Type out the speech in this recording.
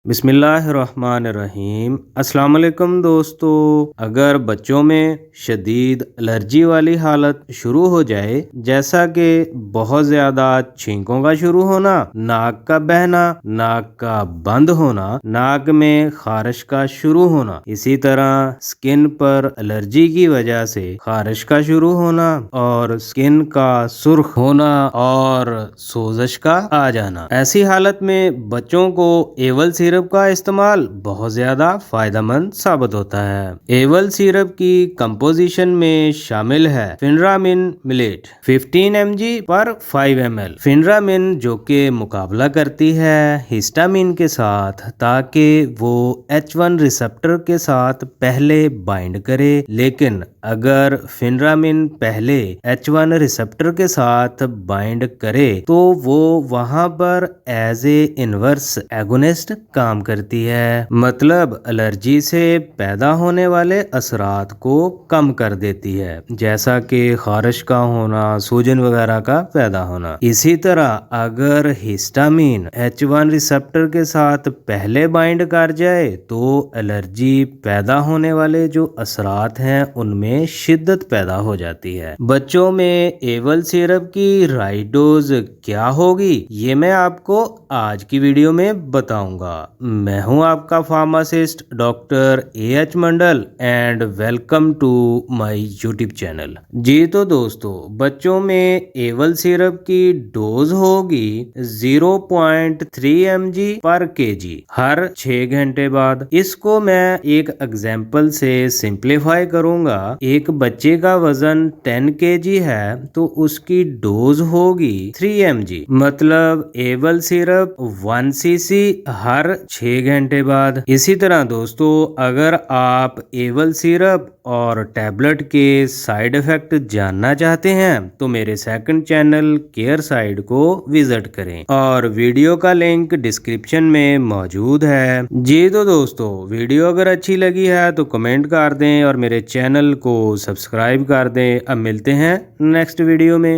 बिस्मिल्लाहिर्रहमानिर्रहीम। अस्सलाम वालेकुम दोस्तों, अगर बच्चों में शदीद एलर्जी वाली हालत शुरू हो जाए, जैसा कि बहुत ज़्यादा छींकों का शुरू होना, नाक का बहना, नाक का बंद होना, नाक में खारिश का शुरू होना, इसी तरह स्किन पर एलर्जी की वजह से खारिश का शुरू होना और स्किन का सुर्ख होना और सोजश का आ जाना, ऐसी हालत में बच्चों को एवल सिरप का इस्तेमाल बहुत ज्यादा फायदेमंद साबित होता है। एवल सिरप की कंपोजिशन में शामिल है फिनरामिन मिलेट 15 mg पर 5 ml। फिनरामिन जो कि मुकाबला करती है हिस्टामिन के साथ, ताकि वो H1 रिसेप्टर के साथ पहले बाइंड करे, लेकिन अगर फिनरामिन पहले H1 रिसेप्टर के साथ बाइंड करे तो वो वहां पर एज ए इनवर्स एगोनिस्ट काम करती है, मतलब एलर्जी से पैदा होने वाले असरात को कम कर देती है, जैसा कि खारिश का होना, सूजन वगैरह का पैदा होना। इसी तरह अगर हिस्टामिन H1 रिसेप्टर के साथ पहले बाइंड कर जाए तो एलर्जी पैदा होने वाले जो असरात हैं उनमें शिद्दत पैदा हो जाती है। बच्चों में एवल सिरप की राइट डोज क्या होगी, ये मैं आपको आज की वीडियो में बताऊंगा। मैं हूं आपका pharmacist doctor AH Mandal and welcome to my YouTube channel. जी तो दोस्तों, बच्चों में एवल सिरप की डोज होगी 0.3 mg पर kg हर 6 घंटे बाद। इसको मैं एक एग्जाम्पल से सिंप्लीफाई करूंगा। एक बच्चे का वजन 10 kg है तो उसकी डोज होगी 3 mg, मतलब एवल सिरप 1 cc हर 6 घंटे बाद। इसी तरह दोस्तों, अगर आप एवल सिरप और टैबलेट के साइड इफेक्ट जानना चाहते हैं तो मेरे सेकंड चैनल केयर साइड को विजिट करें और वीडियो का लिंक डिस्क्रिप्शन में मौजूद है। जी तो दोस्तों, वीडियो अगर अच्छी लगी है तो कमेंट कर दें और मेरे चैनल को सब्सक्राइब कर दें। अब मिलते हैं नेक्स्ट वीडियो में।